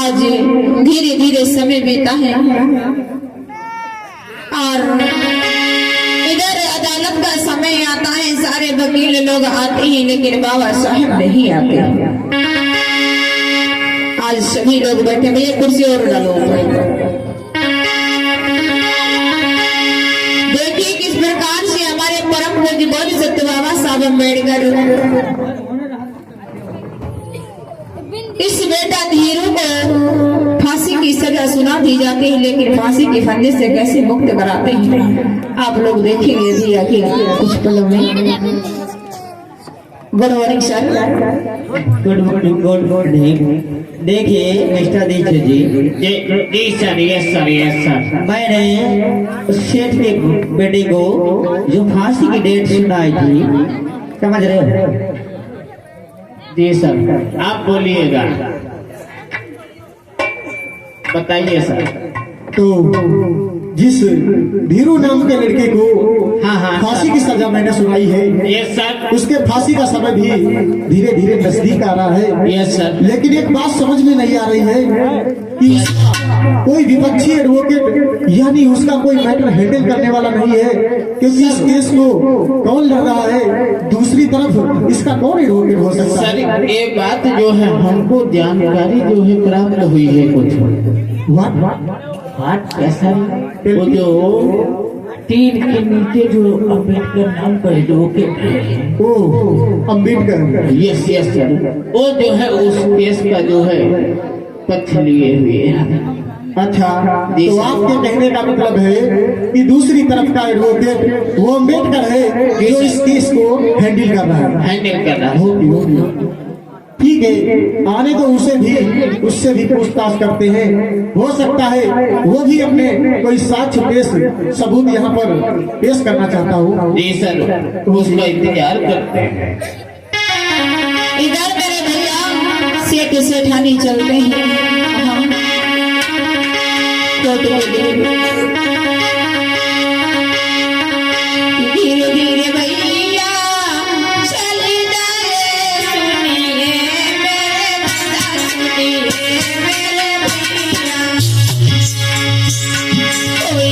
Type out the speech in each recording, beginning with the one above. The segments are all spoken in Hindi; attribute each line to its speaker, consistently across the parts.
Speaker 1: आज धीरे धीरे समय बीता है और इधर अदालत का समय आता है, सारे वकील लोग आते हैं लेकिन बाबा साहब नहीं आते। आज सभी लोग बैठे, भैया कुर्सी और डालो। देखिए किस प्रकार से हमारे परम पूज्य बोध सत्य बाबा साहब अम्बेडकर इस बेटा धीरू को फांसी की सजा सुना दी जाती है, लेकिन फांसी के फंदे से कैसे मुक्त कराते हैं आप लोग देखेंगे जी आखिर कुछ पलों में। Good morning sir.
Speaker 2: Good morning. देखिए mister Dikshit ji
Speaker 3: sir, yes sir, yes sir.
Speaker 2: मैंने सेठ के बेटे को जो फांसी की डेट सुनाई थी, समझ रहे हो?
Speaker 3: जी सर, आप बोलिएगा, बताइए सर।
Speaker 4: तो जिस धीरू नाम के लड़के को
Speaker 3: हाँ
Speaker 4: फांसी की सजा मैंने सुनाई है,
Speaker 3: यस सर,
Speaker 4: उसके फांसी का समय भी धीरे धीरे नजदीक आ रहा है।
Speaker 3: Yes sir.
Speaker 4: लेकिन एक बात समझ में नहीं आ रही है कि कोई विपक्षी एडवोकेट यानी उसका कोई मैटर हैंडल करने वाला नहीं है, क्योंकि इस केस को कौन लड़ रहा है, दूसरी तरफ इसका कौन एडवोकेट हो सकता है?
Speaker 3: सर ये बात जो है हमको जानकारी जो है प्राप्त हुई है कुछ।
Speaker 4: व्हाट
Speaker 3: ऐसा वो जो 3 के नीचे जो अम्बेडकर नाम का एडवोकेट है,
Speaker 4: ओ अम्बेडकर,
Speaker 3: यस यस सर, वो जो है उस केस का जो है पक्ष लिए हुए है।
Speaker 4: अच्छा, तो आपके कहने का मतलब है कि दूसरी तरफ का एडवोकेट वो अम्बेडकर है जो इस केस को हैंडल कर रहा है।
Speaker 3: हैंडल कर रहा है।
Speaker 4: ठीक है, आने तो उससे भी पूछताछ करते हैं। हो सकता है वो भी अपने कोई साक्ष्य पेश सबूत यहाँ पर पेश करना चाहता हूँ।
Speaker 3: जी सर, तो उसका इंतजार करते हैं।
Speaker 1: इधर मेरे भैया सेठ सेठानी चलते हैं। धीरे धीरे भैया चल जाए, सुनिए मेरे दादा, सुनिए मेरे भैया, कोई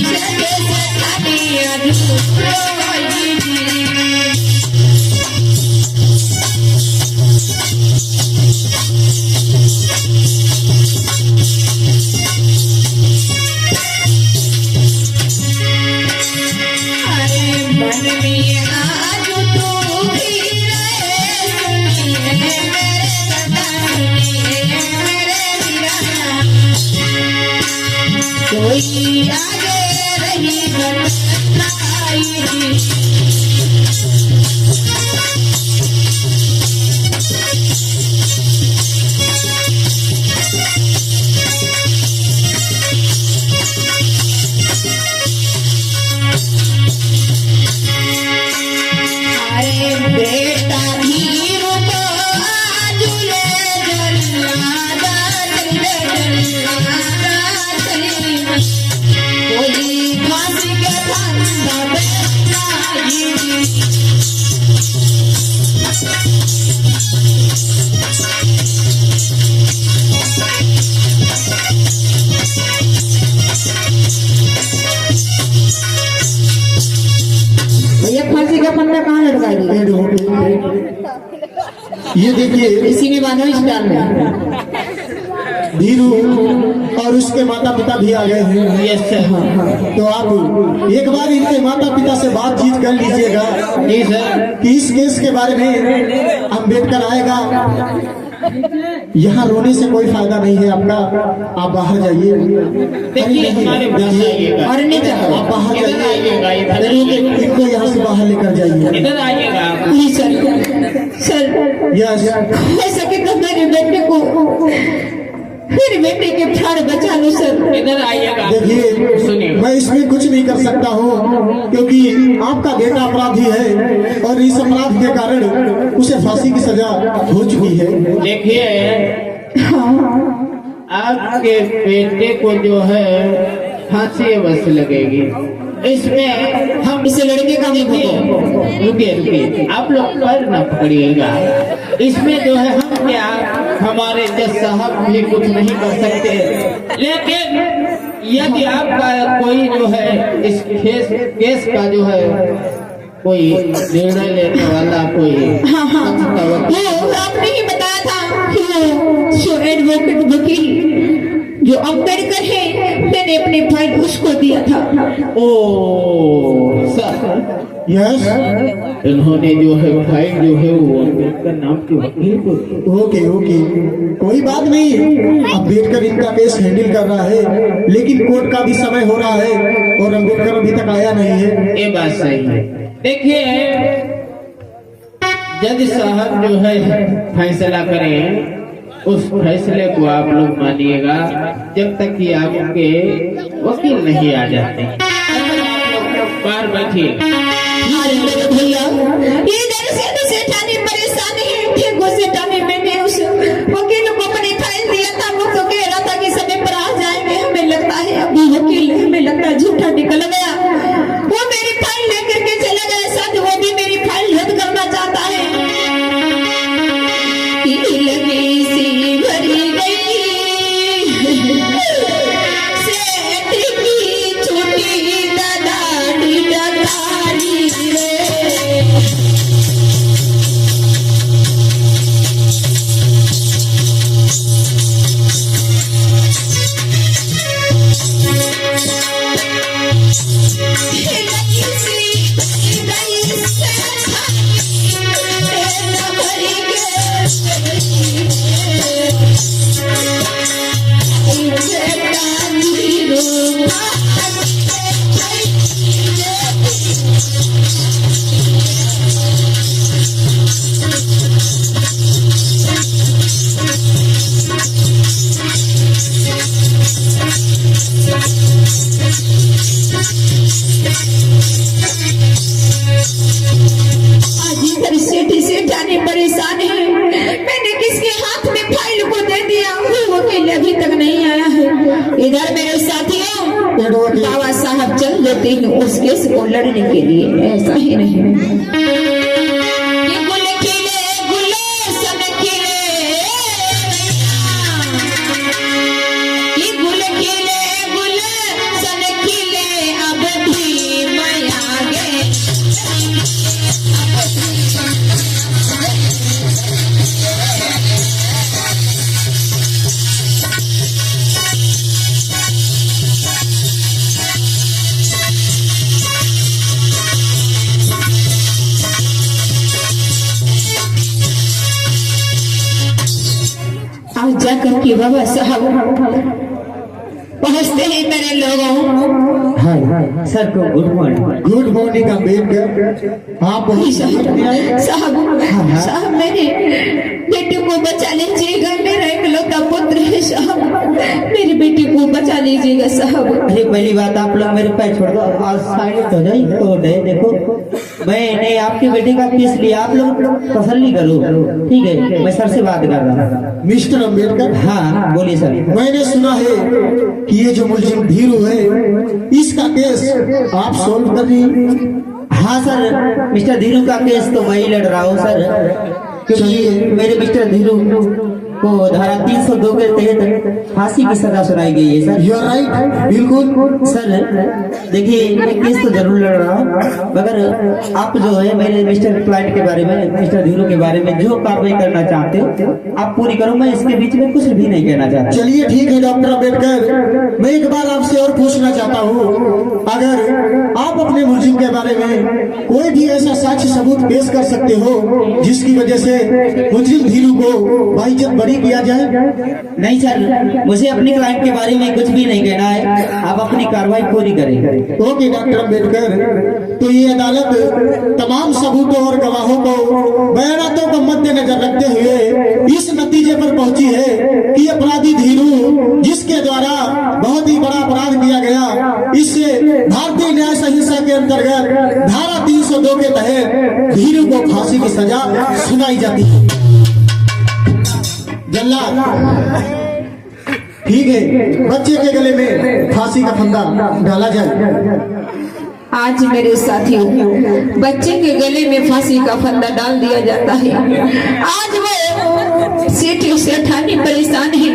Speaker 1: सगे सठानी अधूरो कोई आगे रही बताई। अरे बेटा धीरू को आज ले जल्लादा, कोई फांसी के फंदा बेचाई। भैया फांसी का फंदा कहाँ लटकाएगी?
Speaker 4: ये देखिए,
Speaker 1: इसी में बांधो, इस डाल में।
Speaker 4: धीरू और उसके माता पिता भी आ गए हैं।
Speaker 3: Yes sir.
Speaker 4: तो आप एक बार इनके माता पिता से बातचीत कर लीजिएगा।
Speaker 3: जी सर।
Speaker 4: कि इस केस के बारे में अम्बेडकर आएगा। यहाँ रोने से कोई फायदा नहीं है आपका, आप बाहर जाइए।
Speaker 3: देखिए हमारे पास आइएगा,
Speaker 1: और नहीं चाहो
Speaker 4: आप बाहर
Speaker 3: इधर आइएगा, इधर
Speaker 4: जाइए, इनको यहाँ से बाहर लेकर जाइए।
Speaker 3: इधर आइएगा आप।
Speaker 1: प्लीज सर,
Speaker 4: यस,
Speaker 1: ऐसा कि मेरे बेटे को, मेरे बेटे के प्राण बचा लो सर।
Speaker 3: इधर आइएगा।
Speaker 4: देखिए
Speaker 3: सुनिए,
Speaker 4: मैं इसमें कुछ नहीं कर सकता हूँ, क्योंकि आपका बेटा अपराधी है और इस अपराध के कारण उसे फांसी की सजा हो चुकी है।
Speaker 3: देखिए आपके बेटे को जो है फांसी अवश्य लगेगी। इसमें हम
Speaker 1: इसे लड़के का
Speaker 3: रुकिए, आप लोग पर न पकड़िएगा। इसमें जो है हम क्या हमारे जज साहब भी कुछ नहीं कर सकते, लेकिन यदि आपका कोई जो है इस केस का जो है कोई निर्णय लेने वाला कोई
Speaker 1: हाँ हाँ वो आपने ही बताया था कि वो एडवोकेट वकील जो अम्बेडकर है, मैंने अपनी फाइल उसको दिया था।
Speaker 3: ओ सर,
Speaker 4: यस
Speaker 3: इन्होंने जो है फाइल जो है वो अम्बेडकर नाम के वकील को दी।
Speaker 4: ओके ओके, कोई बात नहीं। अम्बेडकर इनका केस हैंडल कर रहा है, लेकिन कोर्ट का भी समय हो रहा है और अम्बेडकर अभी तक आया नहीं है।
Speaker 3: ये बात सही है। देखिए जज साहब जो है फैसला करें, उस फैसले को आप लोग मानिएगा जब तक कि आपके वकील नहीं आ जाते। बाहर बैठिए।
Speaker 1: अरे मेरे भैया, ये दरअसल तो सेठानी परेशानी है। ठीक वो सेठानी मैंने उस वकील को अपनी फाइल दिया था, वो तो कह रहा था कि समय पर आ जाएंगे। हमें लगता है अभी वकील हमें लगता है झूठा निकल गया। वो मेरी फाइल लेकर के चला गया, साथ वो भी मेरी फाइल रद्द करना चाहता है। लगी सी भरी गई सेठ की छोटी दादाड़ी डकारी रे। सेठानी परेशान है। मैंने किसके हाथ में फाइल को दे दिया, वो वकील अभी तक नहीं आया है। इधर मेरे साथियों बाबा साहब चल देते हैं उस केस को लड़ने के लिए, ऐसा ही नहीं। आज जाकर के बाबा साहब पहुंचते ही मेरे लोगों।
Speaker 2: हाँ सर को good morning.
Speaker 4: Good morning Ambedkar, आप
Speaker 1: साहब मेरे बेटे को बचा लीजिएगा, मेरा इकलौता पुत्र है साहब, मेरे बेटे को बचा लीजिएगा साहब।
Speaker 2: अरे पहली बात आप लोग मेरे पैर छोड़ दो, आज साइड हो जाए तो देखो मैंने आपके बेटे का केस लिया, आप लोग तसल्ली करो, ठीक है? मैं सर से बात कर रहा हूँ।
Speaker 4: मिस्टर अम्बेडकर,
Speaker 2: हाँ बोलिए सर।
Speaker 4: मैंने सुना है कि ये जो मुलजिम धीरू है इसका केस आप सॉल्व कर रही हैं।
Speaker 2: हाँ सर, मिस्टर धीरू का केस तो मैं ही लड़ रहा हूँ सर, क्योंकि मेरे मिस्टर धीरू को धारा 302 के तहत फांसी की सजा सुनाई गई है सर।
Speaker 4: यू आर राइट, बिल्कुल
Speaker 2: सर। देखिए मैं केस तो जरूर लड़ रहा हूँ, मगर आप जो है मेरे मिस्टर क्लाइंट के बारे में, मिस्टर धीरू के बारे में जो कार्रवाई करना चाहते हो आप पूरी करो, मैं इसके बीच में कुछ भी नहीं कहना चाहता।
Speaker 4: चलिए ठीक है डॉक्टर अम्बेडकर, मैं एक बार आपसे और पूछना चाहता हूँ, अगर आप अपने मुलजिम के बारे में कोई भी ऐसा साक्ष्य सबूत पेश कर सकते हो जिसकी वजह से मुलजिम धीरू को बाइज्जत किया जाए।
Speaker 2: नहीं सर, मुझे अपने क्लाइंट के बारे में कुछ भी नहीं कहना है, आप अपनी कार्रवाई पूरी करें।
Speaker 4: ओके डॉक्टर अम्बेडकर, तो ये अदालत तमाम सबूतों और गवाहों को बयानातों को मद्देनजर रखते हुए इस नतीजे पर पहुंची है कि अपराधी धीरू, जिसके द्वारा बहुत ही बड़ा अपराध किया गया, इससे भारतीय न्याय संहिता के अंतर्गत धारा 302 के तहत धीरू को फांसी की सजा सुनाई जाती है। जल्लाद, ठीक है, बच्चे के गले में फांसी का फंदा डाला जाए।
Speaker 1: आज मेरे साथियों, बच्चे के गले में फांसी का फंदा डाल दिया जाता है। आज वो सेठियों से अठानी परेशान है।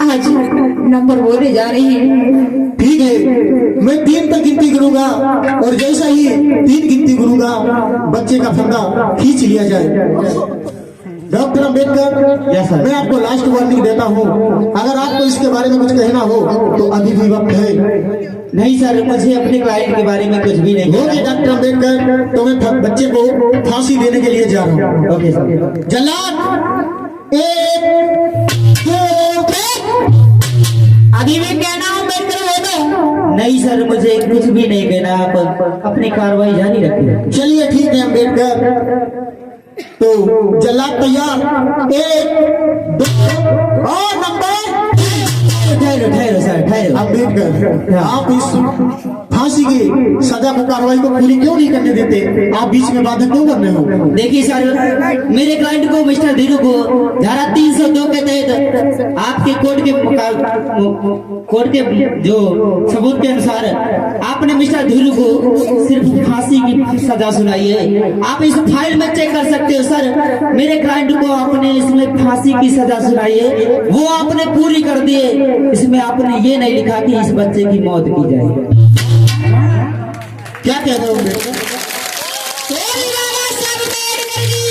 Speaker 1: आज नंबर बोले जा रहे हैं।
Speaker 4: ठीक है, मैं 3 तक गिनती करूंगा और जैसा ही 3 गिनती करूंगा बच्चे का फंदा खींच लिया जाए। Doctor Ambedkar,
Speaker 2: Yes, sir.
Speaker 4: मैं आपको लास्ट वार्निंग देता हूँ, अगर आपको इसके बारे में कुछ कहना हो तो अभी भी वक्त है।
Speaker 2: नहीं सर, मुझे अपने क्लाइंट के बारे में कुछ भी नहीं
Speaker 4: हो गया डॉक्टर अम्बेडकर, तो मैं बच्चे को फांसी देने के लिए जा रहा हूँ।
Speaker 2: Okay sir.
Speaker 4: जल्लाद 1 2
Speaker 1: अभी भी कहना अम्बेडकर हो दो।
Speaker 2: नहीं सर, मुझे कुछ भी नहीं कहना, आप अपनी कार्रवाई जारी रखिए।
Speaker 4: चलिए ठीक है अम्बेडकर, तो जल्लाद तैयार 1 2 और नंबर।
Speaker 2: ठहरो सर, ठहरो।
Speaker 4: अम्बेडकर, आप इस फांसी की सजा को कार्रवाई को पूरी क्यों नहीं करने देते? आप बीच में बाधा क्यों कर रहे हो?
Speaker 2: देखिए सर, मेरे क्लाइंट को मिस्टर धीरू को धारा 302 के तहत आपके कोर्ट के जो सबूत के अनुसार आपने मिस्टर धीरू को सिर्फ फांसी की सजा सुनाई है। आप इस फाइल में चेक कर सकते हो सर, मेरे क्लाइंट को आपने इसमें फांसी की सजा सुनाई है, वो आपने पूरी कर दी है। इसमें आपने ये नहीं लिखा कि इस बच्चे की मौत की जाए।
Speaker 4: क्या कह रहे हो अम्बेडकर?
Speaker 1: बोले बाबा साहब अम्बेडकर की,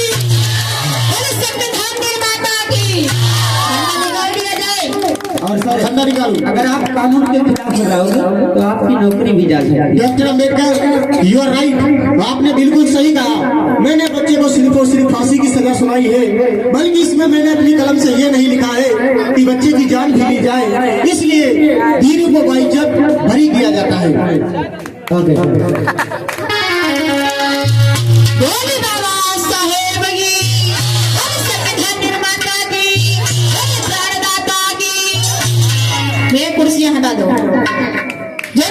Speaker 1: बोले संविधान निर्माता की। फंदा निकाल दिया जाए।
Speaker 2: और सर,
Speaker 4: फंदा निकालो।
Speaker 2: अगर आप कानून के खिलाफ रहोगे तो आपकी नौकरी भी जा सकती है।
Speaker 4: Doctor Ambedkar, you are right, आपने बिल्कुल सही कहा। मैंने बच्चे को सिर्फ और सिर्फ फांसी की सजा सुनाई है, बल्कि इसमें मैंने अपनी कलम से ये नहीं लिखा है कि बच्चे की जान भी ली जाए, इसलिए धीरू को बाइज्जत बरी किया जाता है।
Speaker 2: ओके।
Speaker 1: बोले बाबा साहेब की, बोले संविधान निर्माता की, बोले प्राणदाता की। मैं कुर्सियां हटा दो। जय